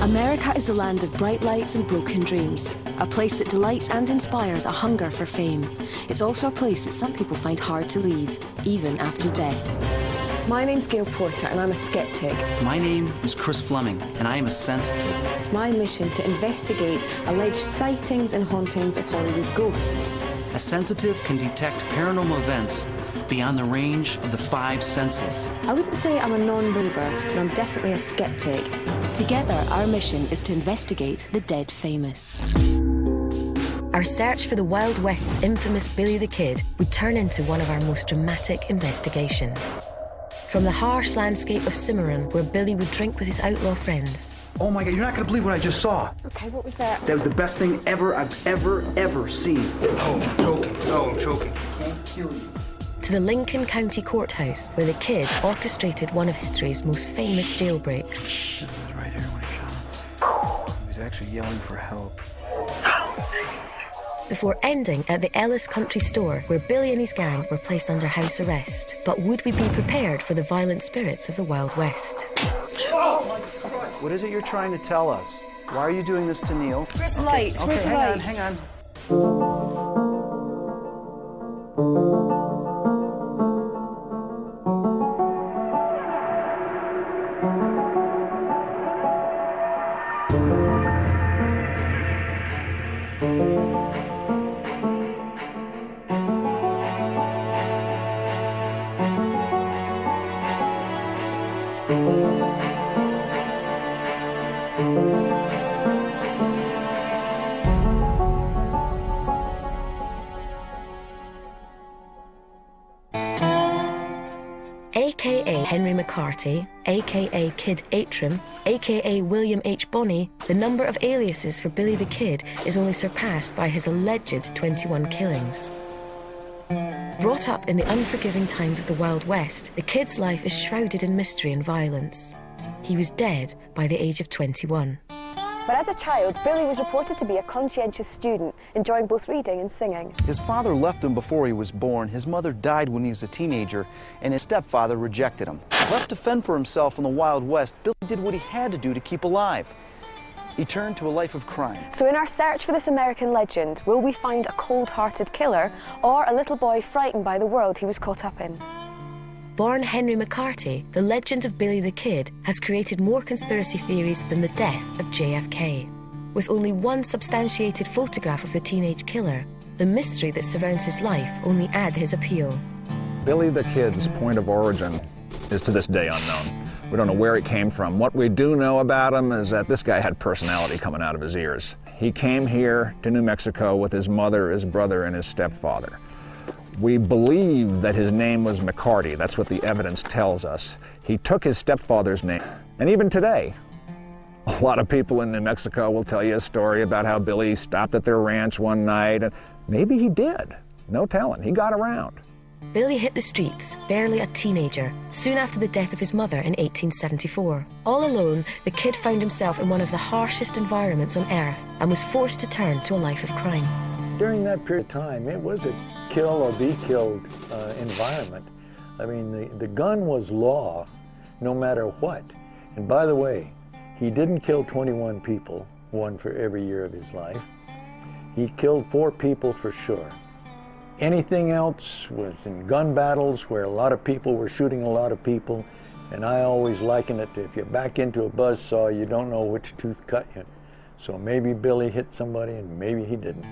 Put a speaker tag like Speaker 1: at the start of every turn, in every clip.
Speaker 1: America is a land of bright lights and broken dreams, a place that delights and inspires a hunger for fame. It's also a place that some people find hard to leave, even after death.
Speaker 2: My name's Gail Porter and I'm a skeptic.
Speaker 3: My name is Chris Fleming and I am a sensitive.
Speaker 2: It's my mission to investigate alleged sightings and hauntings of Hollywood ghosts.
Speaker 3: A sensitive can detect paranormal events beyond the range of the 5 senses.
Speaker 2: I wouldn't say I'm a non-believer, but I'm definitely a skeptic.
Speaker 1: Together, our mission is to investigate the dead famous. Our search for the Wild West's infamous Billy the Kid would turn into one of our most dramatic investigations. From the harsh landscape of Cimarron, where Billy would drink with his outlaw friends.
Speaker 4: Oh my God, you're not gonna believe what I just saw.
Speaker 2: Okay, what was that?
Speaker 4: That was the best thing I've ever seen.
Speaker 5: Oh, I'm choking. Oh, I'm choking.
Speaker 4: Can't kill you.
Speaker 1: To the Lincoln County Courthouse, where the Kid orchestrated one of history's most famous jailbreaks.
Speaker 6: This was right here when he shot him. He was actually yelling for help.
Speaker 1: Before ending at the Ellis Country Store, where Billy and his gang were placed under house arrest. But would we be prepared for the violent spirits of the Wild West?
Speaker 5: Oh, my God.
Speaker 6: What is it you're trying to tell us? Why are you doing this to Neil?
Speaker 2: Where's the lights? Where's the lights?
Speaker 6: Hang on.
Speaker 1: A.K.A. Henry McCarty, a.k.a. Kid Atrim, a.k.a. William H. Bonney, the number of aliases for Billy the Kid is only surpassed by his alleged 21 killings. Brought up in the unforgiving times of the Wild West, the Kid's life is shrouded in mystery and violence. He was dead by the age of 21.
Speaker 7: But as a child, Billy was reported to be a conscientious student, enjoying both reading and singing.
Speaker 8: His father left him before he was born, his mother died when he was a teenager, and his stepfather rejected him. Left to fend for himself in the Wild West, Billy did what he had to do to keep alive. He turned to a life of crime.
Speaker 7: So in our search for this American legend, will we find a cold-hearted killer or a little boy frightened by the world he was caught up in?
Speaker 1: Born Henry McCarty, the legend of Billy the Kid has created more conspiracy theories than the death of JFK. With only one substantiated photograph of the teenage killer, the mystery that surrounds his life only adds his appeal.
Speaker 9: Billy the Kid's point of origin is to this day unknown. We don't know where he came from. What we do know about him is that this guy had personality coming out of his ears. He came here to New Mexico with his mother, his brother, and his stepfather. We believe that his name was McCarty. That's what the evidence tells us. He took his stepfather's name. And even today, a lot of people in New Mexico will tell you a story about how Billy stopped at their ranch one night. And maybe he did. No telling. He got around.
Speaker 1: Billy hit the streets, barely a teenager, soon after the death of his mother in 1874. All alone, the Kid found himself in one of the harshest environments on Earth and was forced to turn to a life of crime.
Speaker 10: During that period of time, it was a kill or be killed environment. I mean, the gun was law, no matter what. And by the way, he didn't kill 21 people, one for every year of his life. He killed 4 people for sure. Anything else was in gun battles where a lot of people were shooting a lot of people. And I always liken it to if you back into a buzzsaw, you don't know which tooth cut you. So maybe Billy hit somebody and maybe he didn't.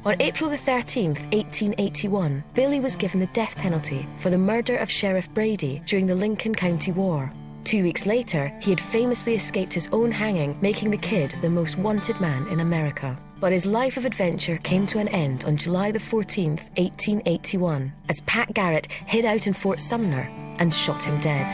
Speaker 1: On April the 13th, 1881, Billy was given the death penalty for the murder of Sheriff Brady during the Lincoln County War. 2 weeks later, he had famously escaped his own hanging, making the Kid the most wanted man in America. But his life of adventure came to an end on July the 14th, 1881, as Pat Garrett hid out in Fort Sumner and shot him dead.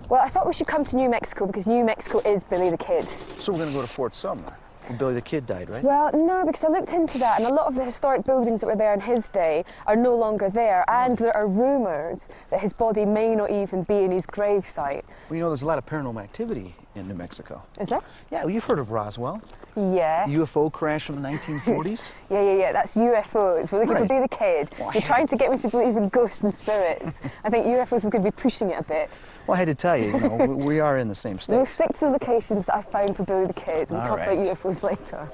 Speaker 7: Well, I thought we should come to New Mexico because New Mexico is Billy the Kid.
Speaker 8: So we're going to go to Fort Sumner, where Billy the Kid died, right?
Speaker 7: Well, no, because I looked into that, and a lot of the historic buildings that were there in his day are no longer there, and there are rumours that his body may not even be in his gravesite.
Speaker 8: Well, you know, there's a lot of paranormal activity in New Mexico.
Speaker 7: Is there?
Speaker 8: Yeah, well, you've heard of Roswell.
Speaker 7: Yeah.
Speaker 8: UFO crash from the 1940s?
Speaker 7: Yeah. That's UFOs. We're looking
Speaker 8: Right.
Speaker 7: for Billy the Kid.
Speaker 8: Well,
Speaker 7: You're trying to get me to believe in ghosts and spirits. I think UFOs is going to be pushing it a bit.
Speaker 8: Well, I had to tell you, we are in the same
Speaker 7: We'll
Speaker 8: state.
Speaker 7: stick to the locations that I found for Billy the Kid and
Speaker 8: All
Speaker 7: talk
Speaker 8: right.
Speaker 7: about UFOs later.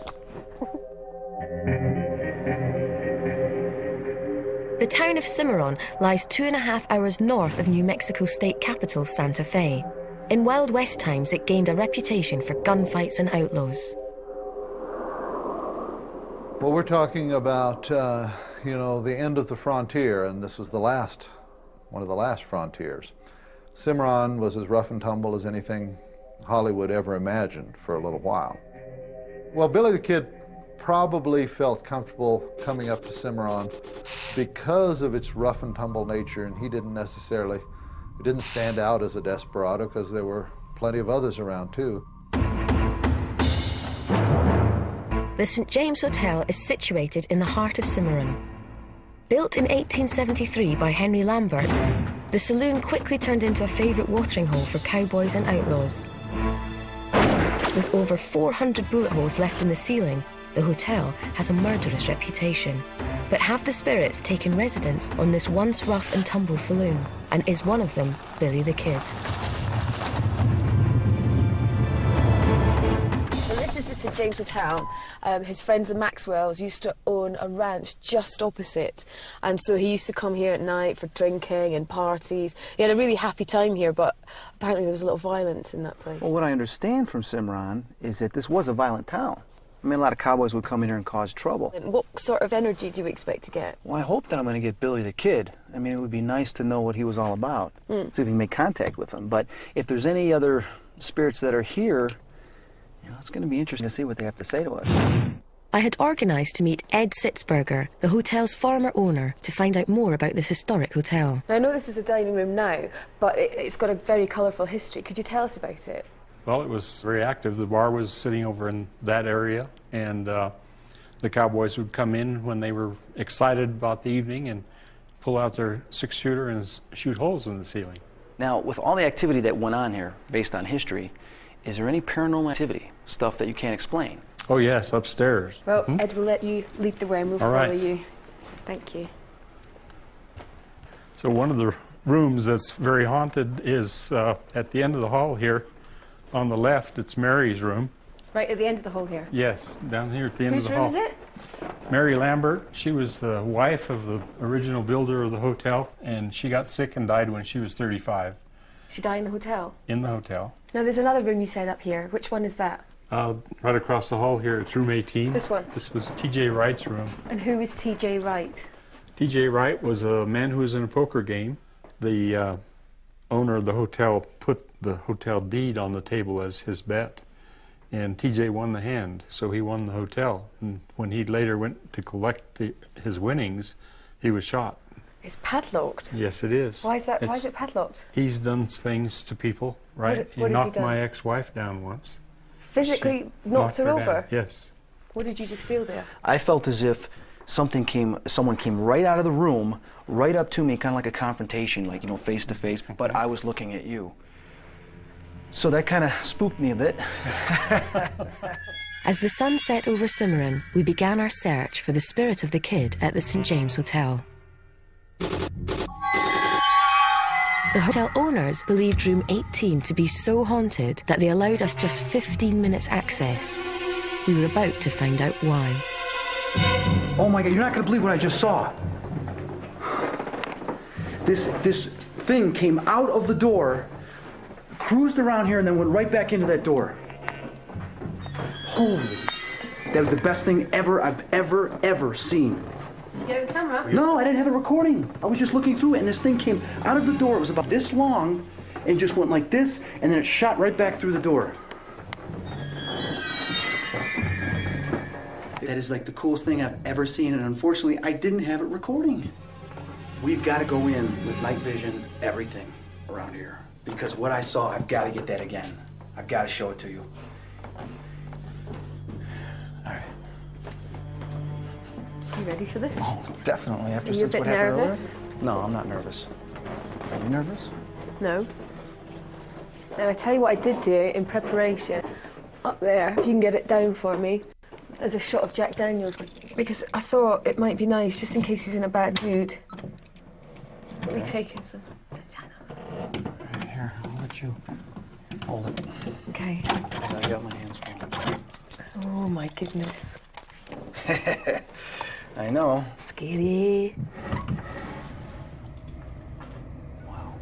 Speaker 1: The town of Cimarron lies 2.5 hours north of New Mexico state capital, Santa Fe. In Wild West times, it gained a reputation for gunfights and outlaws.
Speaker 11: Well, we're talking about, the end of the frontier, and this was one of the last frontiers. Cimarron was as rough and tumble as anything Hollywood ever imagined for a little while. Well, Billy the Kid probably felt comfortable coming up to Cimarron because of its rough and tumble nature, and he didn't stand out as a desperado because there were plenty of others around too.
Speaker 1: The St. James Hotel is situated in the heart of Cimarron. Built in 1873 by Henry Lambert, the saloon quickly turned into a favourite watering hole for cowboys and outlaws. With over 400 bullet holes left in the ceiling, the hotel has a murderous reputation. But have the spirits taken residence on this once rough and tumble saloon? And is one of them Billy the Kid?
Speaker 12: Well, this is the St. James Hotel. His friends the Maxwells used to own a ranch just opposite, and so he used to come here at night for drinking and parties. He had a really happy time here, but apparently there was a lot of violence in that place.
Speaker 8: Well, what I understand from Cimarron is that this was a violent town. I mean, a lot of cowboys would come in here and cause trouble.
Speaker 12: And what sort of energy do you expect to get?
Speaker 8: Well, I hope that I'm going to get Billy the Kid. I mean, it would be nice to know what he was all about. See if we can make contact with him. But if there's any other spirits that are here, it's going to be interesting to see what they have to say to us.
Speaker 1: I had organised to meet Ed Sitzberger, the hotel's former owner, to find out more about this historic hotel.
Speaker 7: Now, I know this is a dining room now, but it's got a very colourful history. Could you tell us about it?
Speaker 13: Well, it was very active. The bar was sitting over in that area, and the cowboys would come in when they were excited about the evening and pull out their 6-shooter and shoot holes in the ceiling.
Speaker 8: Now, with all the activity that went on here, based on history, is there any paranormal activity, stuff that you can't explain?
Speaker 13: Oh, yes, upstairs.
Speaker 7: Well, Ed, we'll let you lead the way and we'll
Speaker 13: All
Speaker 7: follow
Speaker 13: right.
Speaker 7: you. Thank you.
Speaker 13: So one of the rooms that's very haunted is at the end of the hall here. On the left, it's Mary's room.
Speaker 7: Right at the end of the hall here.
Speaker 13: Yes, down here at the end
Speaker 7: Whose
Speaker 13: of the
Speaker 7: room
Speaker 13: hall.
Speaker 7: is it?
Speaker 13: Mary Lambert, she was the wife of the original builder of the hotel, and she got sick and died when she was 35
Speaker 7: She died in the hotel.
Speaker 13: in the hotel.
Speaker 7: Now, there's another room you said up here. Which one is that?
Speaker 13: Right across the hall here, it's room 18.
Speaker 7: This one?
Speaker 13: This was T.J. Wright's room.
Speaker 7: And who is T.J. Wright?
Speaker 13: T.J. Wright was a man who was in a poker game. The owner of the hotel put the hotel deed on the table as his bet, and T.J. won the hand, so he won the hotel. And when he later went to collect his winnings, he was shot.
Speaker 7: It's padlocked.
Speaker 13: Yes, it is.
Speaker 7: Why is that? Why is it padlocked?
Speaker 13: He's done things to people, right?
Speaker 7: What
Speaker 13: He
Speaker 7: has he
Speaker 13: knocked
Speaker 7: done?
Speaker 13: my ex-wife down once.
Speaker 7: Physically
Speaker 13: She
Speaker 7: knocked her
Speaker 13: down.
Speaker 7: over?
Speaker 13: Yes.
Speaker 7: What did you just feel there?
Speaker 8: I felt as if someone came right out of the room, right up to me, kind of like a confrontation, like, face to face, but I was looking at you. So that kind of spooked me a bit.
Speaker 1: As the sun set over Cimarron, we began our search for the spirit of the kid at the St. James Hotel. The hotel owners believed room 18 to be so haunted that they allowed us just 15 minutes access. We were about to find out why.
Speaker 4: Oh my God, you're not gonna believe what I just saw. This thing came out of the door, cruised around here, and then went right back into that door. Holy, that was the best thing I've ever seen.
Speaker 7: Did you get a camera?
Speaker 4: No, I didn't have a recording. I was just looking through it, and this thing came out of the door. It was about this long, and just went like this, and then it shot right back through the door. That is like the coolest thing I've ever seen, and unfortunately, I didn't have it recording. We've got to go in with night vision, everything around here. Because what I saw, I've got to get that again. I've got to show it to you. All right.
Speaker 7: You ready for this?
Speaker 8: Oh, definitely. After
Speaker 7: Are you a
Speaker 8: since
Speaker 7: bit
Speaker 8: what happened
Speaker 7: nervous?
Speaker 8: earlier? No, I'm not nervous. Are you nervous?
Speaker 7: No. Now, I tell you what I did do in preparation. up there, if you can get it down for me, as a shot of Jack Daniels, because I thought it might be nice, just in case he's in a bad mood. We take him some
Speaker 4: Right here, I'll let you hold it.
Speaker 7: Okay.
Speaker 4: Because I got my hands full.
Speaker 7: Oh my goodness.
Speaker 4: I know.
Speaker 7: Scary.
Speaker 4: Wow.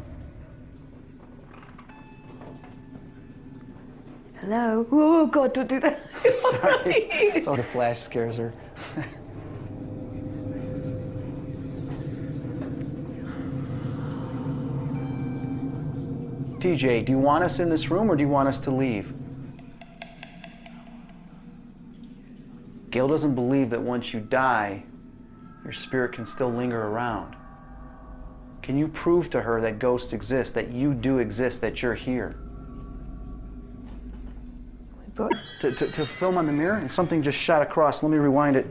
Speaker 7: Hello? Oh God, don't do that.
Speaker 4: Sorry. It's all the flash scares her.
Speaker 8: TJ, do you want us in this room or do you want us to leave? Gail doesn't believe that once you die, your spirit can still linger around. Can you prove to her that ghosts exist, that you do exist, that you're here? To film on the mirror? And something just shot across. Let me rewind it.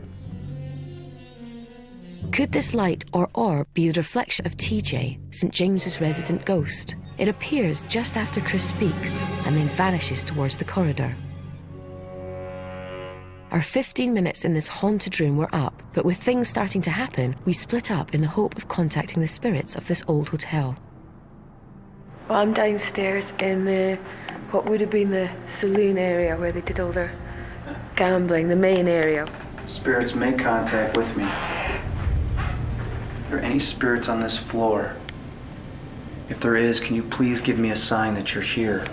Speaker 1: Could this light or orb be the reflection of TJ, St. James's resident ghost? It appears just after Chris speaks and then vanishes towards the corridor. Our 15 minutes in this haunted room were up, but with things starting to happen, we split up in the hope of contacting the spirits of this old hotel.
Speaker 7: Well, I'm downstairs in the, what would have been the saloon area where they did all their gambling, the main area.
Speaker 8: Spirits, make contact with me. Are there any spirits on this floor? If there is, can you please give me a sign that you're here?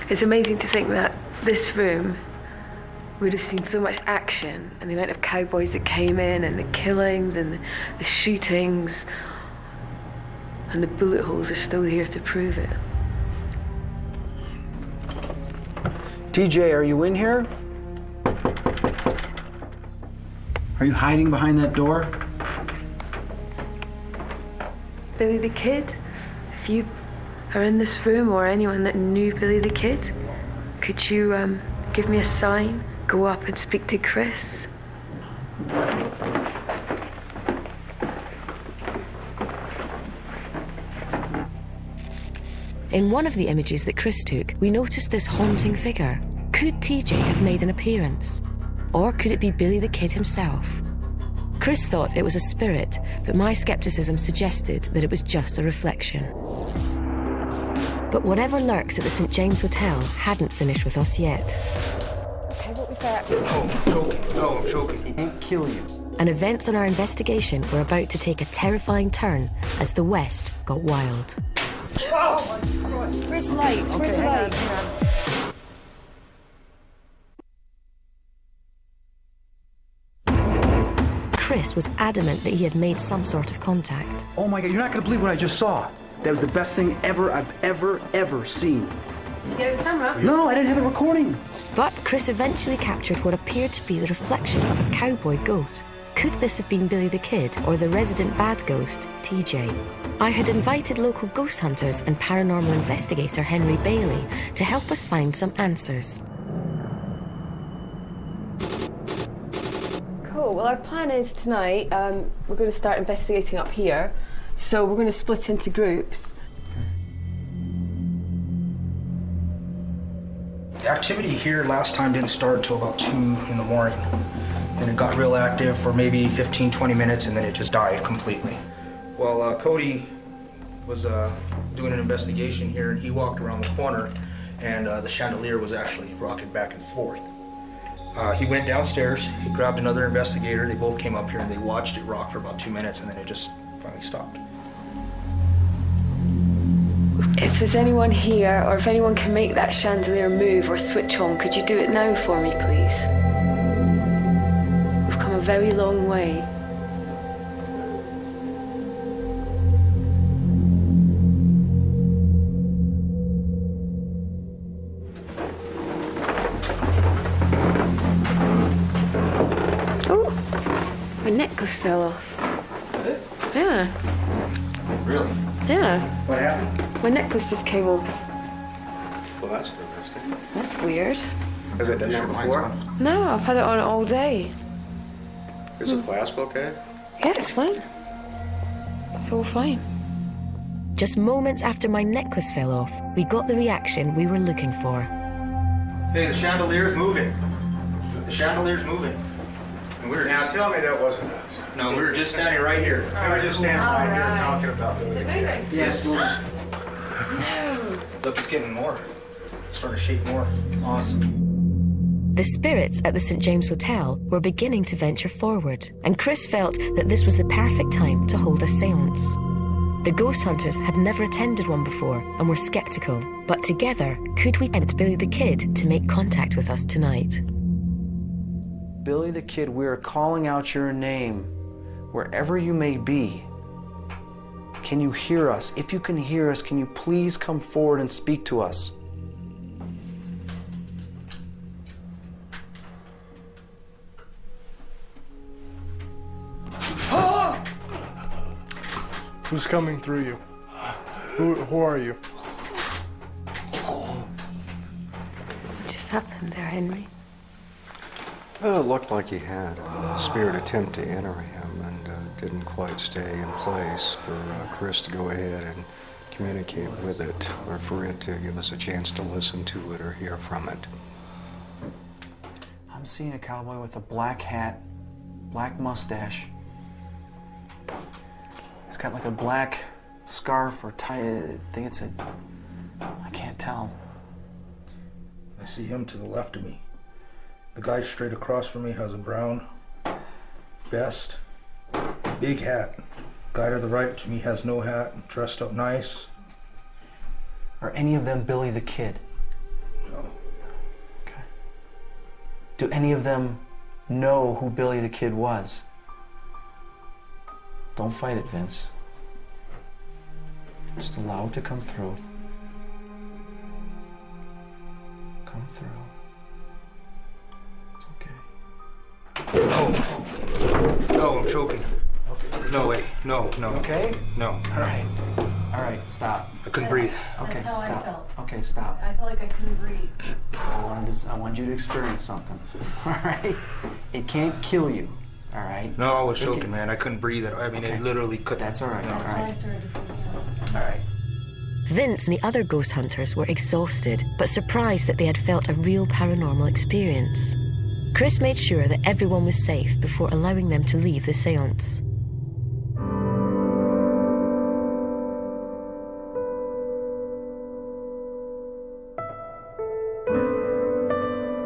Speaker 7: It's amazing to think that this room would have seen so much action, and the amount of cowboys that came in, and the killings, and the shootings, and the bullet holes are still here to prove it.
Speaker 8: TJ, are you in here? Are you hiding behind that door?
Speaker 7: Billy the Kid, if you are in this room, or anyone that knew Billy the Kid, could you give me a sign? Go up and speak to Chris?
Speaker 1: In one of the images that Chris took, we noticed this haunting figure. Could TJ have made an appearance? Or could it be Billy the Kid himself? Chris thought it was a spirit, but my skepticism suggested that it was just a reflection. But whatever lurks at the St. James Hotel hadn't finished with us yet.
Speaker 12: Okay, what was that?
Speaker 5: Oh, I'm choking. No, I'm choking.
Speaker 8: He can't kill you.
Speaker 1: And events on our investigation were about to take a terrifying turn as the West got wild.
Speaker 12: Oh my God. Where's the lights? Where's the lights?
Speaker 1: Chris was adamant that he had made some sort of contact.
Speaker 4: Oh my God, you're not gonna believe what I just saw. That was the best thing I've ever seen.
Speaker 7: Did you get a camera?
Speaker 4: No, I didn't have it recording.
Speaker 1: But Chris eventually captured what appeared to be the reflection of a cowboy goat. Could this have been Billy the Kid or the resident bad ghost, TJ? I had invited local ghost hunters and paranormal investigator Henry Bailey to help us find some answers.
Speaker 7: Cool, well our plan is tonight, we're going to start investigating up here. So we're going to split into groups.
Speaker 5: The activity here last time didn't start till about 2 in the morning. Then it got real active for maybe 15, 20 minutes, and then it just died completely. Well, Cody was doing an investigation here, and he walked around the corner, and the chandelier was actually rocking back and forth. He went downstairs, he grabbed another investigator, they both came up here, and they watched it rock for about 2 minutes, and then it just finally stopped.
Speaker 7: If there's anyone here, or if anyone can make that chandelier move or switch on, could you do it now for me, please? We've come a very long way. Oh, my necklace fell off. Yeah.
Speaker 5: Really?
Speaker 7: Yeah.
Speaker 5: What happened?
Speaker 7: My necklace just came off.
Speaker 5: Well, that's interesting.
Speaker 7: That's weird.
Speaker 5: Has it done that before?
Speaker 7: No, I've had it on all day.
Speaker 5: Is the clasp okay?
Speaker 7: Yeah, it's fine. It's all fine.
Speaker 1: Just moments after my necklace fell off, we got the reaction we were looking for.
Speaker 5: Hey, the chandelier's moving. The chandelier's moving. And we were
Speaker 6: Now tell me that wasn't us.
Speaker 5: No, we were just standing right here.
Speaker 6: We were just standing right here talking about
Speaker 12: Is it moving?
Speaker 5: Yes.
Speaker 12: No.
Speaker 5: Look, it's getting more. It's starting to shake more. Awesome.
Speaker 1: The spirits at the St. James Hotel were beginning to venture forward, and Chris felt that this was the perfect time to hold a séance. The ghost hunters had never attended one before and were skeptical, but together, could we tempt Billy the Kid to make contact with us tonight?
Speaker 8: Billy the Kid, we are calling out your name, wherever you may be. Can you hear us? If you can hear us, can you please come forward and speak to us?
Speaker 6: Who's coming through you? Who are you?
Speaker 7: What just happened there, Henry?
Speaker 14: Well, it looked like he had a spirit attempt to enter him and didn't quite stay in place for Chris to go ahead and communicate with it, or for it to give us a chance to listen to it or hear from it.
Speaker 8: I'm seeing a cowboy with a black hat, black mustache. He's got like a black scarf or tie. I think it's I can't tell.
Speaker 5: I see him to the left of me. The guy straight across from me has a brown vest, big hat. Guy to the right to me has no hat, dressed up nice.
Speaker 8: Are any of them Billy the Kid?
Speaker 5: No.
Speaker 8: Okay. Do any of them know who Billy the Kid was? Don't fight it, Vince. Just allow it to come through. Come through. It's okay.
Speaker 5: No, I'm choking.
Speaker 8: Okay.
Speaker 5: No, wait. No.
Speaker 8: Okay?
Speaker 5: No.
Speaker 8: All right, stop.
Speaker 5: I couldn't breathe.
Speaker 8: Okay,
Speaker 15: That's how I
Speaker 8: stop.
Speaker 15: felt.
Speaker 8: Okay, stop.
Speaker 15: I felt like I couldn't breathe.
Speaker 8: I want you to experience something. All right? It can't kill you. All right?
Speaker 5: No, I was choking, man. I couldn't breathe. I mean, it literally couldn't.
Speaker 8: That's all right.
Speaker 5: No.
Speaker 8: All
Speaker 15: That's when I
Speaker 8: right.
Speaker 15: started to freak out.
Speaker 8: All right.
Speaker 1: Vince and the other ghost hunters were exhausted, but surprised that they had felt a real paranormal experience. Chris made sure that everyone was safe before allowing them to leave the séance.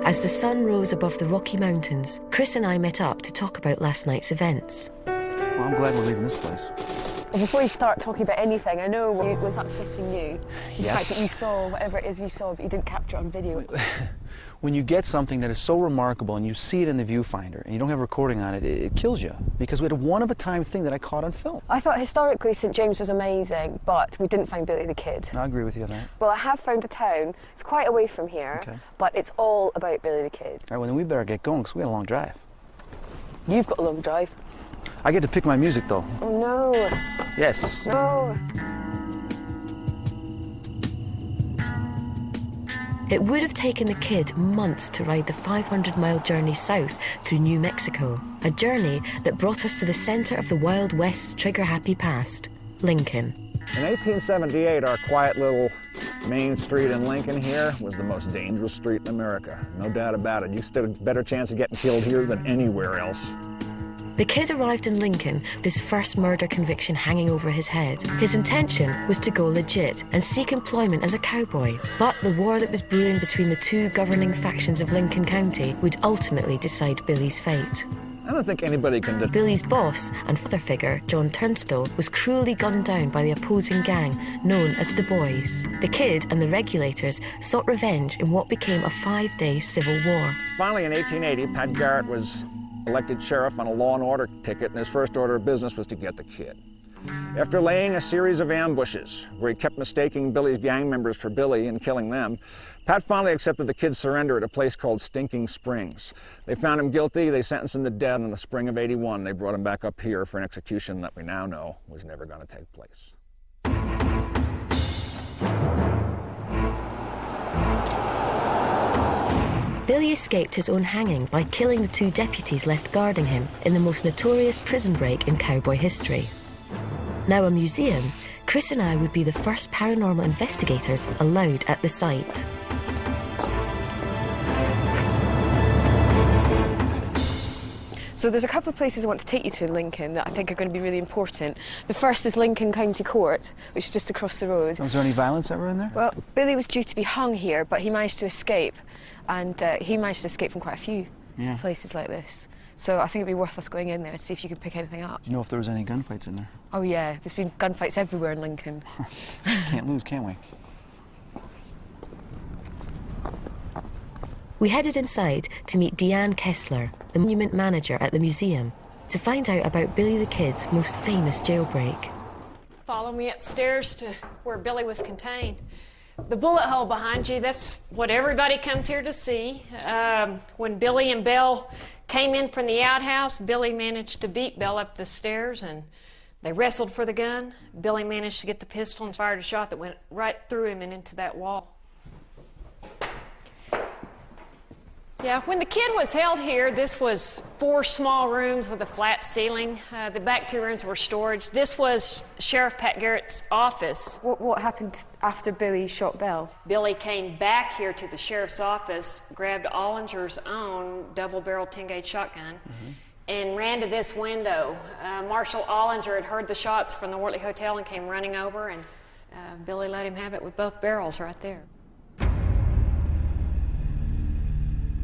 Speaker 1: As the sun rose above the Rocky Mountains, Chris and I met up to talk about last night's events.
Speaker 8: Well, I'm glad we're leaving this place.
Speaker 12: Before you start talking about anything, I know it was upsetting you. The
Speaker 8: Yes.
Speaker 12: fact that you saw whatever it is you saw, but you didn't capture it on video.
Speaker 8: When you get something that is so remarkable and you see it in the viewfinder and you don't have a recording on it, it kills you. Because we had a one-of-a-time thing that I caught on film.
Speaker 12: I thought historically St. James was amazing, but we didn't find Billy the Kid.
Speaker 8: I agree with you on that.
Speaker 12: Well, I have found a town. It's quite away from here,
Speaker 8: Okay.
Speaker 12: but it's all about Billy the Kid.
Speaker 8: All right, well, then we better get going because we got a long drive.
Speaker 12: You've got a long drive.
Speaker 8: I get to pick my music, though.
Speaker 12: Oh, no.
Speaker 8: Yes.
Speaker 12: No.
Speaker 1: It would have taken the kid months to ride the 500-mile journey south through New Mexico, a journey that brought us to the center of the Wild West's trigger-happy past, Lincoln.
Speaker 9: In 1878, our quiet little main street in Lincoln here was the most dangerous street in America. No doubt about it. You stood a better chance of getting killed here than anywhere else.
Speaker 1: The kid arrived in Lincoln with his first murder conviction hanging over his head. His intention was to go legit and seek employment as a cowboy. But the war that was brewing between the two governing factions of Lincoln County would ultimately decide Billy's fate.
Speaker 9: I don't think anybody can
Speaker 1: Billy's boss and father figure, John Turnstile, was cruelly gunned down by the opposing gang known as the Boys. The kid and the regulators sought revenge in what became a 5-day civil war.
Speaker 9: Finally, in 1880, Pat Garrett was elected sheriff on a law and order ticket, and his first order of business was to get the kid. After laying a series of ambushes where he kept mistaking Billy's gang members for Billy and killing them, Pat finally accepted the kid's surrender at a place called Stinking Springs. They found him guilty, they sentenced him to death in the spring of '81. They brought him back up here for an execution that we now know was never going to take place.
Speaker 1: Billy escaped his own hanging by killing the 2 deputies left guarding him in the most notorious prison break in cowboy history. Now a museum, Chris and I would be the first paranormal investigators allowed at the site.
Speaker 7: So there's a couple of places I want to take you to in Lincoln that I think are going to be really important. The first is Lincoln County Court, which is just across the road.
Speaker 8: Was there any violence ever in there?
Speaker 7: Well, Billy was due to be hung here, but he managed to escape. And he managed to escape from quite a few places like this. So I think it'd be worth us going in there and see if you can pick anything up.
Speaker 8: Do you know if there was any gunfights in there?
Speaker 7: Oh yeah, there's been gunfights everywhere in Lincoln.
Speaker 8: Can't lose, can we?
Speaker 1: We headed inside to meet Deanne Kessler, the monument manager at the museum, to find out about Billy the Kid's most famous jailbreak.
Speaker 15: Follow me upstairs to where Billy was contained. The bullet hole behind you, that's what everybody comes here to see. When Billy and Belle came in from the outhouse, Billy managed to beat Belle up the stairs and they wrestled for the gun. Billy managed to get the pistol and fired a shot that went right through him and into that wall. Yeah, when the kid was held here, this was 4 small rooms with a flat ceiling. The back 2 rooms were storage. This was Sheriff Pat Garrett's office.
Speaker 7: What happened after Billy shot Belle?
Speaker 15: Billy came back here to the sheriff's office, grabbed Ollinger's own double-barreled 10-gauge shotgun, and ran to this window. Marshal Ollinger had heard the shots from the Wortley Hotel and came running over, and Billy let him have it with both barrels right there.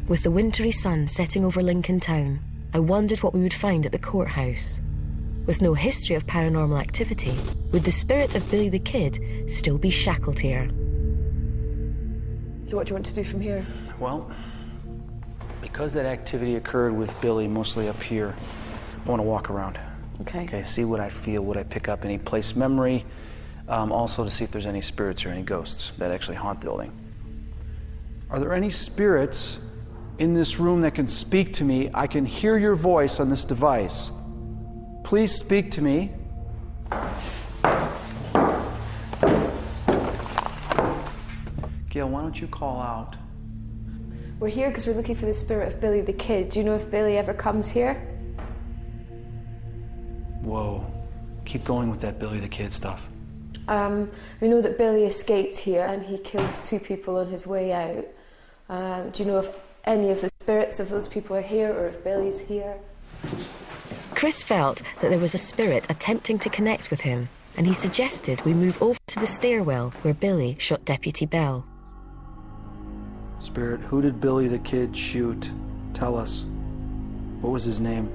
Speaker 1: With the wintry sun setting over Lincoln town, I wondered what we would find at the courthouse. With no history of paranormal activity, would the spirit of Billy the Kid still be shackled here?
Speaker 12: So what do you want to do from here?
Speaker 3: Well, because that activity occurred with Billy mostly up here, I want to walk around.
Speaker 12: Okay.
Speaker 3: See what I feel, what I pick up, any place memory, also to see if there's any spirits or any ghosts that actually haunt the building. Are there any spirits in this room that can speak to me? I can hear your voice on this device. Please speak to me. Gail, why don't you call out?
Speaker 12: We're here because we're looking for the spirit of Billy the Kid. Do you know if Billy ever comes here?
Speaker 3: Whoa. Keep going with that Billy the Kid stuff.
Speaker 12: We know that Billy escaped here and he killed 2 people on his way out. Do you know if any of the spirits of those people are here or if Billy's here?
Speaker 1: Chris felt that there was a spirit attempting to connect with him, and he suggested we move over to the stairwell where Billy shot Deputy Bell.
Speaker 3: Spirit, who did Billy the Kid shoot? Tell us. What was his name?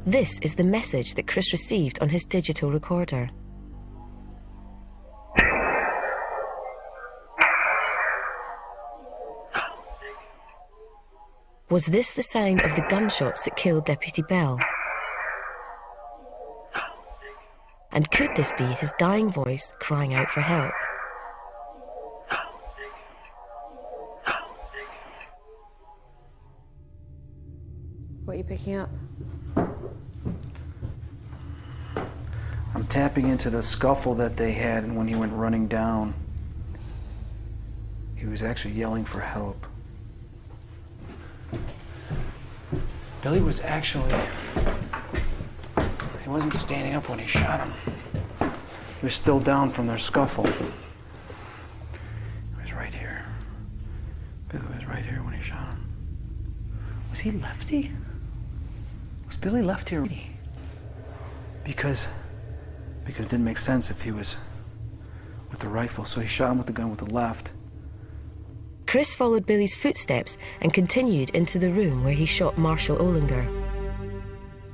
Speaker 1: This is the message that Chris received on his digital recorder. Was this the sound of the gunshots that killed Deputy Bell? And could this be his dying voice crying out for help?
Speaker 12: What are you picking up?
Speaker 3: I'm tapping into the scuffle that they had, and when he went running down, he was actually yelling for help. Billy was actually, he wasn't standing up when he shot him. He was still down from their scuffle. He was right here. Billy was right here when he shot him. Was he lefty? Was Billy lefty or righty? Because it didn't make sense if he was with the rifle, so he shot him with the gun with the left.
Speaker 1: Chris followed Billy's footsteps and continued into the room where he shot Marshal Ollinger.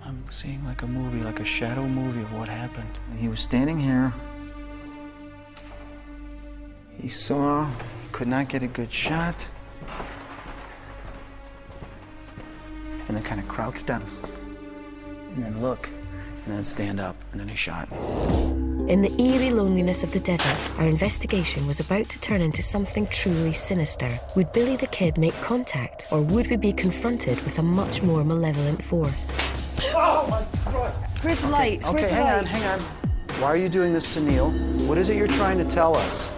Speaker 3: I'm seeing like a movie, like a shadow movie of what happened. And he was standing here. He saw, he could not get a good shot. And then kind of crouched down. And then look, and then stand up, and then he shot.
Speaker 1: In the eerie loneliness of the desert, our investigation was about to turn into something truly sinister. Would Billy the Kid make contact, or would we be confronted with a much more malevolent force?
Speaker 3: Oh my God!
Speaker 12: Where's the lights? Where's the lights?
Speaker 3: Hang on. Why are you doing this to Neil? What is it you're trying to tell us?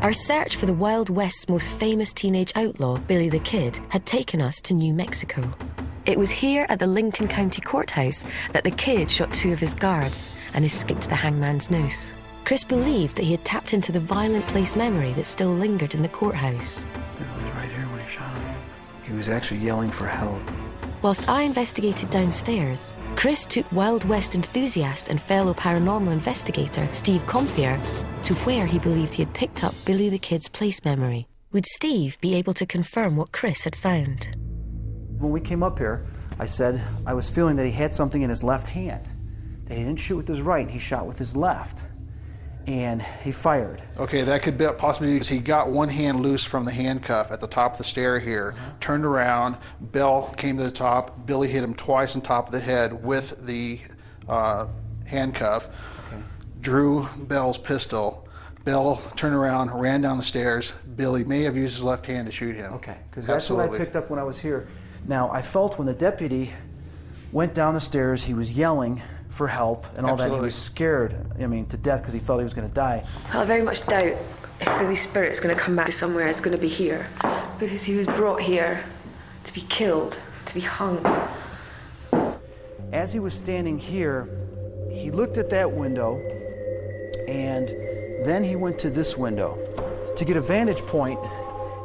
Speaker 1: Our search for the Wild West's most famous teenage outlaw, Billy the Kid, had taken us to New Mexico. It was here at the Lincoln County Courthouse that the Kid shot 2 of his guards and escaped the hangman's noose. Chris believed that he had tapped into the violent place memory that still lingered in the courthouse.
Speaker 3: Billy was right here when he shot him. He was actually yelling for help.
Speaker 1: Whilst I investigated downstairs, Chris took Wild West enthusiast and fellow paranormal investigator Steve Compier to where he believed he had picked up Billy the Kid's place memory. Would Steve be able to confirm what Chris had found?
Speaker 3: When we came up here, I said I was feeling that he had something in his left hand, that he didn't shoot with his right, he shot with his left. And he fired.
Speaker 16: Okay, that could be possibly because he got one hand loose from the handcuff at the top of the stair here, turned around, Bell came to the top, Billy hit him twice on top of the head with the handcuff, drew Bell's pistol. Bell turned around, ran down the stairs. Billy may have used his left hand to shoot him.
Speaker 3: Okay, because that's what I picked up when I was here. Now, I felt when the deputy went down the stairs, he was yelling for help and all that. He was scared, to death because he felt he was going to die.
Speaker 7: I very much doubt if Billy's spirit's going to come back to somewhere, it's going to be here. Because he was brought here to be killed, to be hung.
Speaker 3: As he was standing here, he looked at that window and then he went to this window to get a vantage point.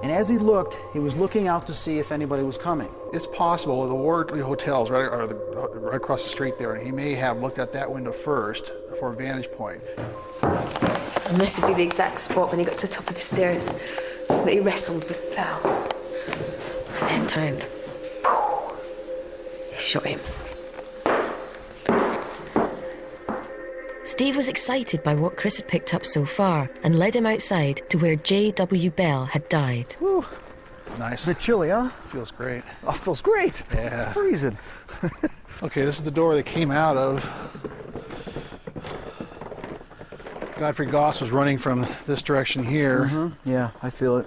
Speaker 3: And as he looked, he was looking out to see if anybody was coming.
Speaker 16: It's possible the Wardley Hotel's right across the street there, and he may have looked at that window first for a vantage point.
Speaker 7: And this would be the exact spot when he got to the top of the stairs that he wrestled with Bell. And then turned. He shot him.
Speaker 1: Steve was excited by what Chris had picked up so far and led him outside to where J.W. Bell had died.
Speaker 3: Whew.
Speaker 16: Nice.
Speaker 3: A bit chilly, huh?
Speaker 16: Feels great.
Speaker 3: Oh, feels great.
Speaker 16: Yeah.
Speaker 3: It's freezing.
Speaker 16: Okay, this is the door they came out of. Godfrey Goss was running from this direction here.
Speaker 3: Yeah, I feel it.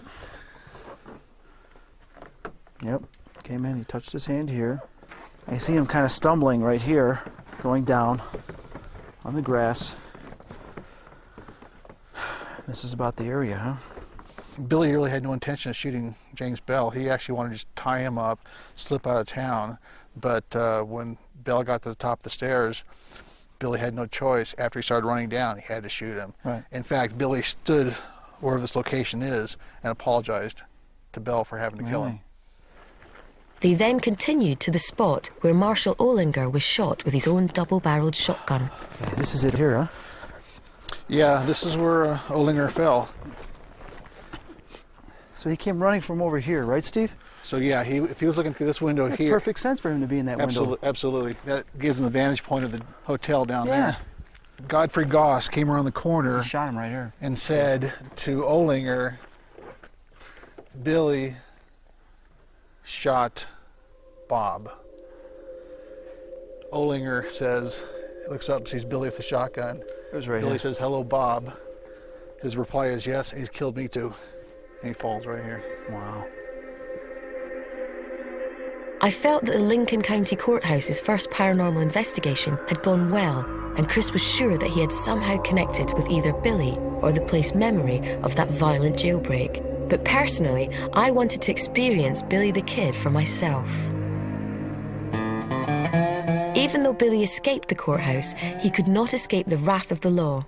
Speaker 3: Yep, came in, he touched his hand here. I see him kind of stumbling right here, going down on the grass. This is about the area, huh?
Speaker 16: Billy really had no intention of shooting James Bell. He actually wanted to just tie him up, slip out of town. But when Bell got to the top of the stairs, Billy had no choice. After he started running down, he had to shoot him.
Speaker 3: Right.
Speaker 16: In fact, Billy stood wherever this location is and apologized to Bell for having to kill him.
Speaker 1: They then continued to the spot where Marshal Olinger was shot with his own double-barreled shotgun.
Speaker 3: This is it here, huh?
Speaker 16: Yeah, this is where Olinger fell.
Speaker 3: So he came running from over here, right, Steve?
Speaker 16: So yeah, if he was looking through this window here...
Speaker 3: Makes perfect sense for him to be in that window.
Speaker 16: Absolutely. That gives him the vantage point of the hotel down there. Godfrey Goss came around the corner...
Speaker 3: He shot him right here.
Speaker 16: ...and said to Olinger, Billy shot Bob. Olinger says, looks up and sees Billy with the shotgun.
Speaker 3: It was right
Speaker 16: Billy
Speaker 3: here.
Speaker 16: says, hello, Bob. His reply is, yes, he's killed me too. And he falls right here.
Speaker 3: Wow.
Speaker 1: I felt that the Lincoln County Courthouse's first paranormal investigation had gone well, and Chris was sure that he had somehow connected with either Billy or the place memory of that violent jailbreak. But personally, I wanted to experience Billy the Kid for myself. Even though Billy escaped the courthouse, he could not escape the wrath of the law.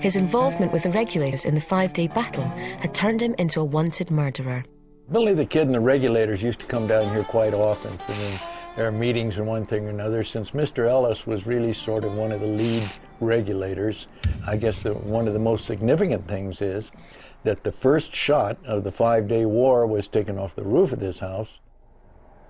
Speaker 1: His involvement with the regulators in the 5-day battle had turned him into a wanted murderer.
Speaker 10: Billy the Kid and the regulators used to come down here quite often for their meetings and one thing or another. Since Mr. Ellis was really sort of one of the lead regulators, I guess one of the most significant things is that the first shot of the 5-day war was taken off the roof of this house.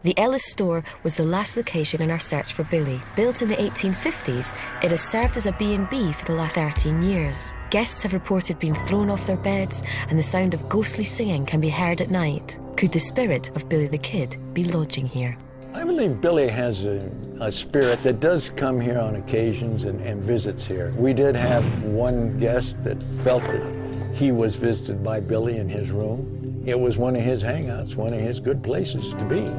Speaker 1: The Ellis store was the last location in our search for Billy. Built in the 1850s, it has served as a B&B for the last 13 years. Guests have reported being thrown off their beds, and the sound of ghostly singing can be heard at night. Could the spirit of Billy the Kid be lodging here?
Speaker 10: I believe Billy has a spirit that does come here on occasions and visits here. We did have one guest that felt that he was visited by Billy in his room. It was one of his hangouts, one of his good places to be.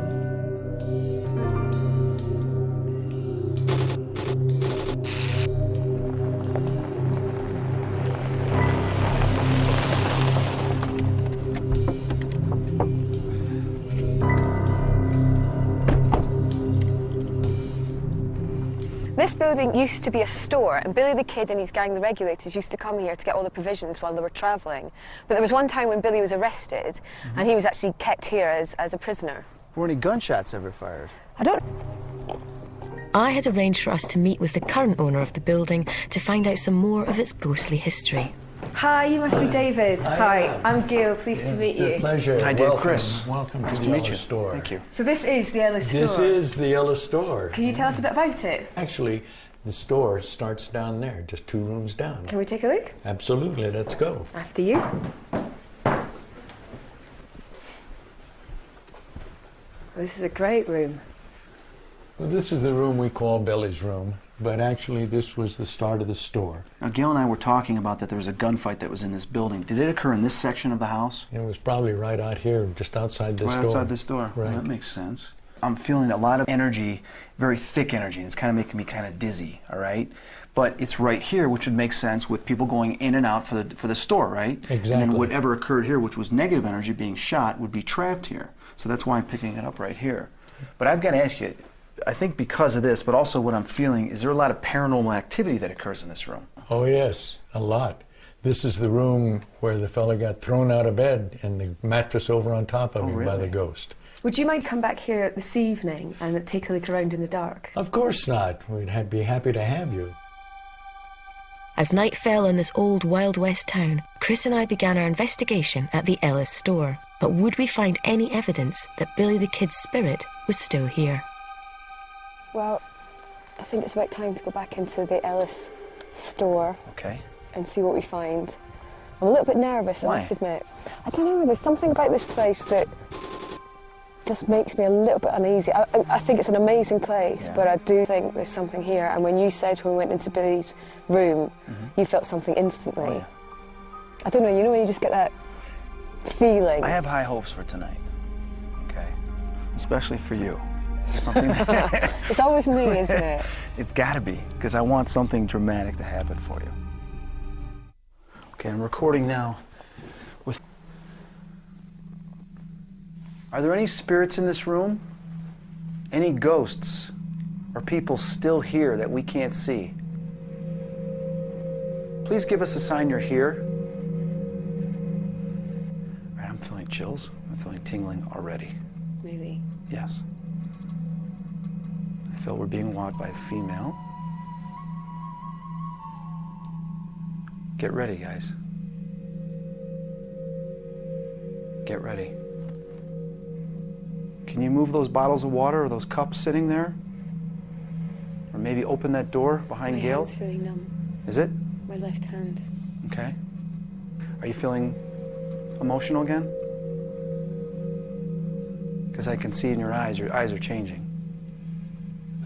Speaker 12: building used to be a store, and Billy the Kid and his gang, the Regulators, used to come here to get all the provisions while they were travelling. But there was one time when Billy was arrested, and he was actually kept here as a prisoner.
Speaker 8: Were any gunshots ever fired?
Speaker 12: I don't...
Speaker 1: I had arranged for us to meet with the current owner of the building to find out some more of its ghostly history.
Speaker 7: Hi, you must be David. Hi, I'm Gail. Pleased to meet you.
Speaker 10: It's a pleasure.
Speaker 3: Hi, Dave. Chris.
Speaker 10: Welcome
Speaker 3: Nice
Speaker 10: to
Speaker 3: to
Speaker 10: the
Speaker 3: meet
Speaker 10: Ellis
Speaker 3: you.
Speaker 10: store.
Speaker 3: Thank you.
Speaker 12: So this is the Ellis store?
Speaker 10: This is the Ellis store.
Speaker 12: Can you tell us a bit about it?
Speaker 10: Actually, the store starts down there, just 2 rooms down.
Speaker 12: Can we take a look?
Speaker 10: Absolutely, let's go.
Speaker 12: After you. This is a great room.
Speaker 10: Well, this is the room we call Billy's room, but actually this was the start of the store.
Speaker 3: Now, Gail and I were talking about that there was a gunfight that was in this building. Did it occur in this section of the house?
Speaker 10: It was probably right out here, just outside this door.
Speaker 3: Right outside this door.
Speaker 10: Right.
Speaker 3: Well, that makes sense. I'm feeling a lot of energy, very thick energy, and it's kind of making me kind of dizzy, all right? But it's right here, which would make sense with people going in and out for the store, right?
Speaker 10: Exactly.
Speaker 3: And then whatever occurred here, which was negative energy being shot, would be trapped here. So that's why I'm picking it up right here. But I've got to ask you, I think because of this, but also what I'm feeling, is there a lot of paranormal activity that occurs in this room?
Speaker 10: Oh yes, a lot. This is the room where the fella got thrown out of bed and the mattress over on top of him by the ghost.
Speaker 12: Would you mind come back here this evening and take a look around in the dark?
Speaker 10: Of course not. We'd be happy to have you.
Speaker 1: As night fell on this old Wild West town, Chris and I began our investigation at the Ellis store. But would we find any evidence that Billy the Kid's spirit was still here?
Speaker 12: Well, I think it's about time to go back into the Ellis store.
Speaker 3: Okay.
Speaker 12: And see what we find. I'm a little bit nervous, I must admit. I don't know, there's something about this place that just makes me a little bit uneasy. I think it's an amazing place, but I do think there's something here. And when you said when we went into Billy's room, you felt something instantly.
Speaker 3: Oh, yeah.
Speaker 12: I don't know, you know when you just get that feeling?
Speaker 3: I have high hopes for tonight, okay? Especially for you. Something
Speaker 12: It's always me, isn't it?
Speaker 3: It's gotta be, because I want something dramatic to happen for you. Okay, I'm recording now with... Are there any spirits in this room? Any ghosts or people still here that we can't see? Please give us a sign you're here. All right, I'm feeling chills. I'm feeling tingling already.
Speaker 12: Really?
Speaker 3: Yes. I feel we're being walked by a female. Get ready, guys. Get ready. Can you move those bottles of water or those cups sitting there? Or maybe open that door behind Gail?
Speaker 12: My hand's feeling numb.
Speaker 3: Is it?
Speaker 12: My left hand.
Speaker 3: Okay. Are you feeling emotional again? Because I can see in your eyes are changing.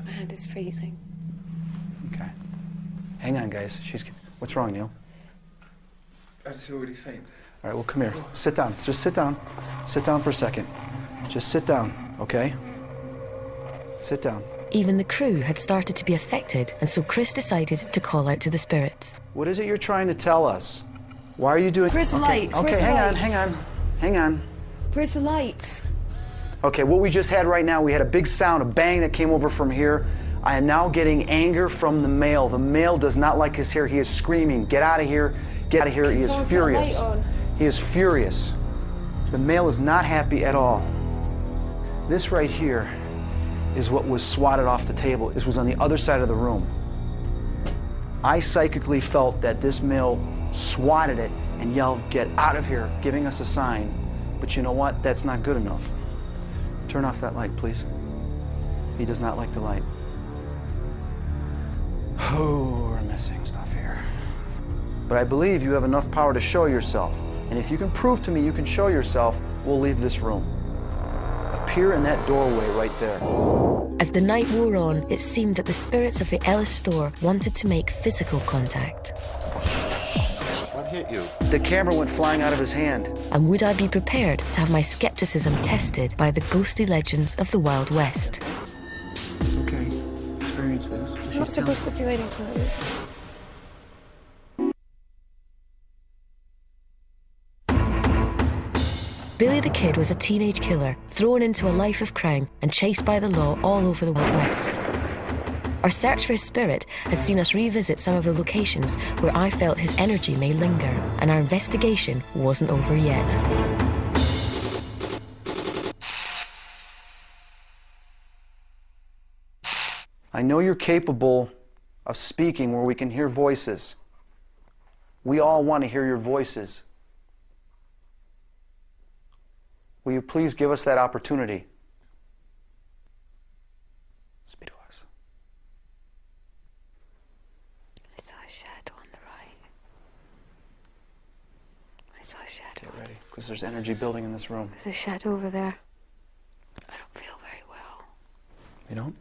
Speaker 12: My hand is freezing.
Speaker 3: Okay. Hang on, guys. What's wrong, Neil?
Speaker 6: I just feel really faint.
Speaker 3: All right, well, come here. Sit down. Just sit down. Sit down for a second. Just sit down, okay? Sit down.
Speaker 1: Even the crew had started to be affected, and so Chris decided to call out to the spirits.
Speaker 3: What is it you're trying to tell us? Why are you doing...
Speaker 12: Where's the lights?
Speaker 3: Okay,
Speaker 12: Where's the
Speaker 3: hang
Speaker 12: lights?
Speaker 3: on.
Speaker 12: Where's the lights?
Speaker 3: Okay, what we just had right now, we had a big sound, a bang that came over from here. I am now getting anger from the male. The male does not like us here. He is screaming, get out of here, get out of here. He is furious. He is furious. The male is not happy at all. This right here is what was swatted off the table. This was on the other side of the room. I psychically felt that this male swatted it and yelled, get out of here, giving us a sign. But you know what? That's not good enough. Turn off that light, please. He does not like the light. Oh, we're missing stuff here. But I believe you have enough power to show yourself. And if you can prove to me you can show yourself, we'll leave this room. Appear in that doorway right there.
Speaker 1: As the night wore on, it seemed that the spirits of the Ellis store wanted to make physical contact.
Speaker 6: What hit you?
Speaker 3: The camera went flying out of his hand.
Speaker 1: And would I be prepared to have my skepticism tested by the ghostly legends of the Wild West?
Speaker 3: It's okay. Experience this.
Speaker 12: I'm not supposed to feel anything like this.
Speaker 1: Billy the Kid was a teenage killer, thrown into a life of crime and chased by the law all over the Wild West. Our search for his spirit had seen us revisit some of the locations where I felt his energy may linger, and our investigation wasn't over yet.
Speaker 8: I know you're capable of speaking where we can hear voices. We all want to hear your voices. Will you please give us that opportunity? Speak to us.
Speaker 17: I saw a shadow on the right. I saw a shadow.
Speaker 8: Get ready, because there's energy building in this room.
Speaker 17: There's a shadow over there. I don't feel very well.
Speaker 8: You don't?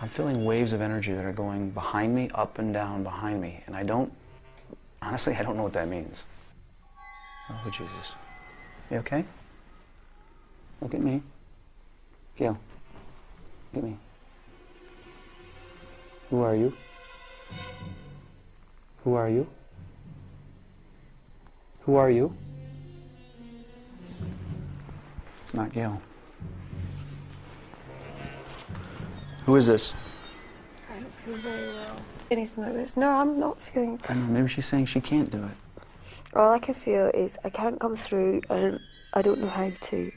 Speaker 8: I'm feeling waves of energy that are going behind me, up and down behind me, and honestly, I don't know what that means. Oh, Jesus. You okay? Look at me. Gail, look at me. Who are you? Who are you? Who are you? It's not Gail. Who is this?
Speaker 17: I don't feel very well. Anything like this? No, I'm not feeling...
Speaker 8: I don't know, maybe she's saying she can't do it.
Speaker 17: All I can feel is I can't come through and I don't know how to.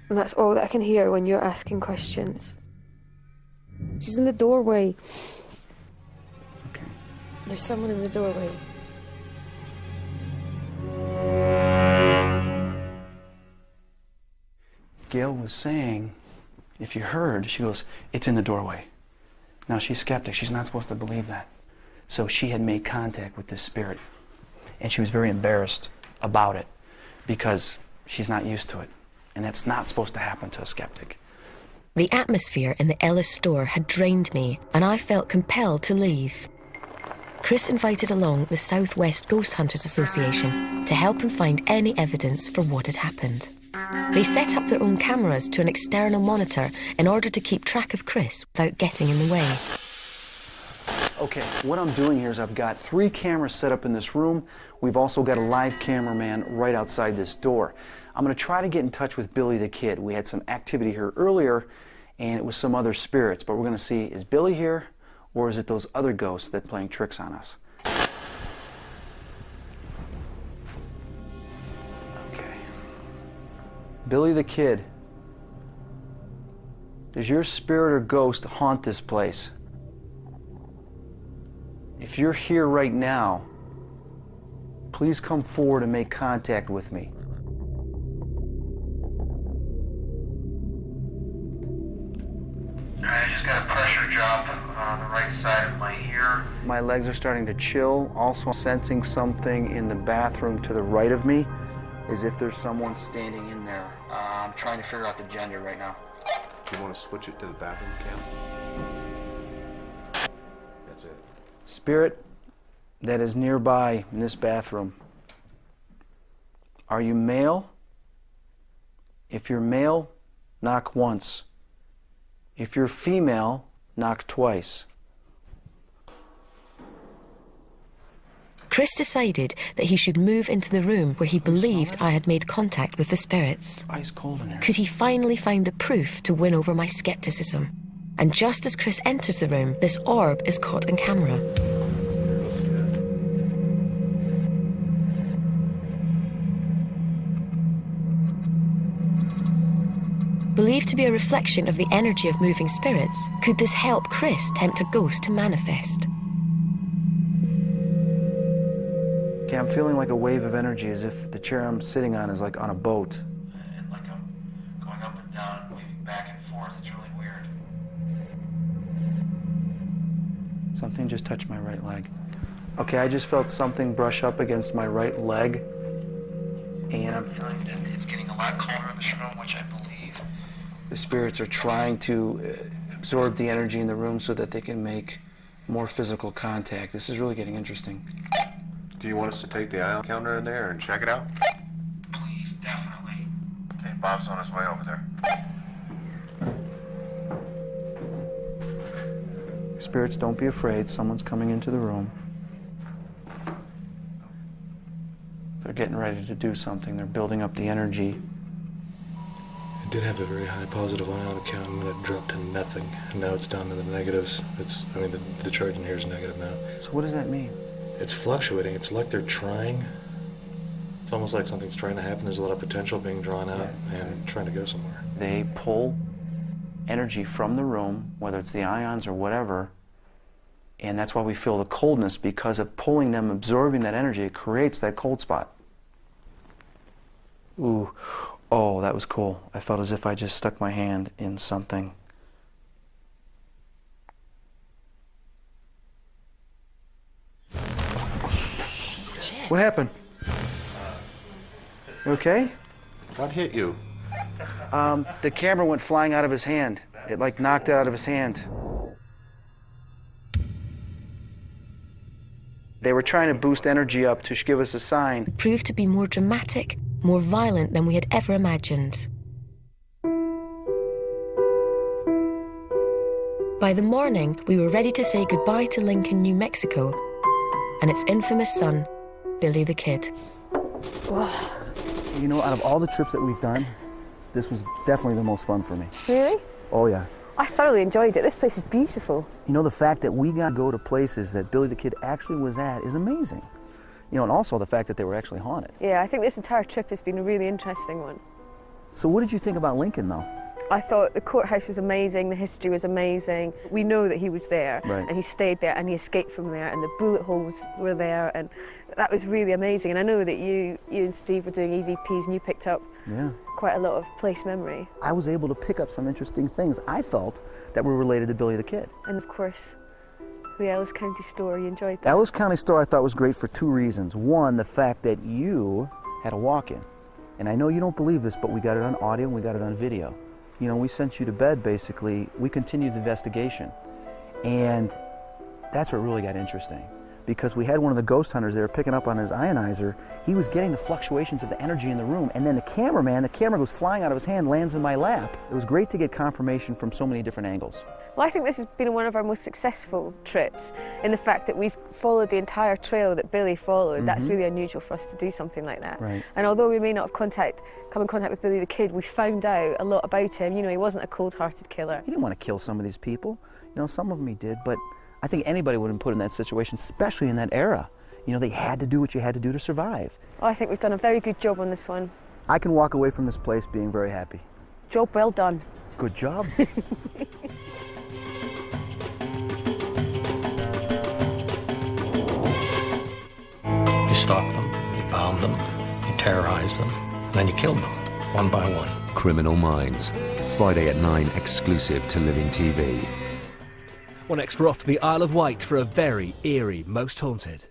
Speaker 17: And that's all that I can hear when you're asking questions.
Speaker 12: She's in the doorway. Okay. There's someone in the doorway.
Speaker 8: Gail was saying, if you heard, she goes, it's in the doorway. Now she's skeptic. She's not supposed to believe that. So she had made contact with this spirit. And she was very embarrassed about it because she's not used to it. And that's not supposed to happen to a skeptic.
Speaker 1: The atmosphere in the Ellis store had drained me, and I felt compelled to leave. Chris invited along the Southwest Ghost Hunters Association to help him find any evidence for what had happened. They set up their own cameras to an external monitor in order to keep track of Chris without getting in the way.
Speaker 8: Okay, what I'm doing here is I've got 3 cameras set up in this room. We've also got a live cameraman right outside this door. I'm going to try to get in touch with Billy the Kid. We had some activity here earlier, and it was some other spirits, but we're going to see, is Billy here, or is it those other ghosts that are playing tricks on us? Okay. Billy the Kid, does your spirit or ghost haunt this place? If you're here right now, please come forward and make contact with me.
Speaker 18: I just got a pressure drop on the right side of my ear.
Speaker 8: My legs are starting to chill. Also sensing something in the bathroom to the right of me, as if there's someone standing in there. I'm trying to figure out the gender right now.
Speaker 19: Do you want to switch it to the bathroom cam? That's it.
Speaker 8: Spirit that is nearby in this bathroom, are you male? If you're male, knock once. If you're female, knock twice.
Speaker 1: Chris decided that he should move into the room where he believed I had made contact with the spirits.
Speaker 8: Ice cold in there.
Speaker 1: Could he finally find the proof to win over my skepticism? And just as Chris enters the room, this orb is caught on camera. Believed to be a reflection of the energy of moving spirits, could this help Chris tempt a ghost to manifest?
Speaker 8: Okay, I'm feeling like a wave of energy, as if the chair I'm sitting on is like on a boat.
Speaker 18: And like I'm going up and down and moving back and forth. It's really weird.
Speaker 8: Something just touched my right leg. Okay, I just felt something brush up against my right leg. And I'm feeling that
Speaker 18: it's getting a lot colder in this room, which I believe.
Speaker 8: The spirits are trying to absorb the energy in the room so that they can make more physical contact. This is really getting interesting.
Speaker 19: Do you want us to take the ion counter in there and check it out?
Speaker 18: Please, definitely.
Speaker 19: Okay, Bob's on his way over there.
Speaker 8: Spirits, don't be afraid. Someone's coming into the room. They're getting ready to do something. They're building up the energy.
Speaker 19: It
Speaker 20: did have a very high positive ion count, and then it dropped to nothing, and now it's down to the negatives. The charge in here is negative now.
Speaker 3: So what does that mean?
Speaker 20: It's fluctuating. It's like they're trying. It's almost like something's trying to happen. There's a lot of potential being drawn out and trying to go somewhere.
Speaker 3: They pull energy from the room, whether it's the ions or whatever, and that's why we feel the coldness, because of pulling them, absorbing that energy, it creates that cold spot. Ooh, oh, that was cool. I felt as if I just stuck my hand in something. What happened? You okay?
Speaker 19: What hit you?
Speaker 3: The camera went flying out of his hand. It like knocked it out of his hand. They were trying to boost energy up to give us a sign.
Speaker 1: Proved to be more dramatic, more violent than we had ever imagined. By the morning, we were ready to say goodbye to Lincoln, New Mexico, and its infamous son, Billy the Kid.
Speaker 3: You know, out of all the trips that we've done, this was definitely the most fun for me.
Speaker 17: Really?
Speaker 3: Oh, yeah.
Speaker 17: I thoroughly enjoyed it. This place is beautiful.
Speaker 3: You know, the fact that we got to go to places that Billy the Kid actually was at is amazing. You know, and also the fact that they were actually haunted.
Speaker 17: Yeah, I think this entire trip has been a really interesting one.
Speaker 3: So what did you think about Lincoln, though?
Speaker 17: I thought the courthouse was amazing, the history was amazing. We know that he was there, and he stayed there, and he escaped from there, and the bullet holes were there, and that was really amazing. And I know that you and Steve were doing EVPs, and you picked up quite a lot of place memory.
Speaker 3: I was able to pick up some interesting things I felt that were related to Billy the Kid.
Speaker 17: And of course, the Ellis County store, you enjoyed that?
Speaker 3: Ellis County store I thought was great for two reasons. One, the fact that you had a walk-in. And I know you don't believe this, but we got it on audio and we got it on video. You know, we sent you to bed, basically. We continued the investigation. And that's what really got interesting. Because we had one of the ghost hunters there picking up on his ionizer. He was getting the fluctuations of the energy in the room. And then the camera goes flying out of his hand, lands in my lap. It was great to get confirmation from so many different angles.
Speaker 17: Well, I think this has been one of our most successful trips in the fact that we've followed the entire trail that Billy followed. That's really unusual for us to do something like that.
Speaker 3: Right.
Speaker 17: And although we may not have come in contact with Billy the Kid, we found out a lot about him. You know, he wasn't a cold-hearted killer.
Speaker 3: He didn't want to kill some of these people. You know, some of them he did, but I think anybody would have been put in that situation, especially in that era. You know, they had to do what you had to do to survive.
Speaker 17: Well, I think we've done a very good job on this one.
Speaker 3: I can walk away from this place being very happy.
Speaker 17: Job well done.
Speaker 3: Good job.
Speaker 21: You stalked them, you bound them, you terrorized them, and then you killed them, one by one.
Speaker 22: Criminal Minds, Friday at 9, exclusive to Living TV.
Speaker 23: Well, next we're off to the Isle of Wight for a very eerie Most Haunted.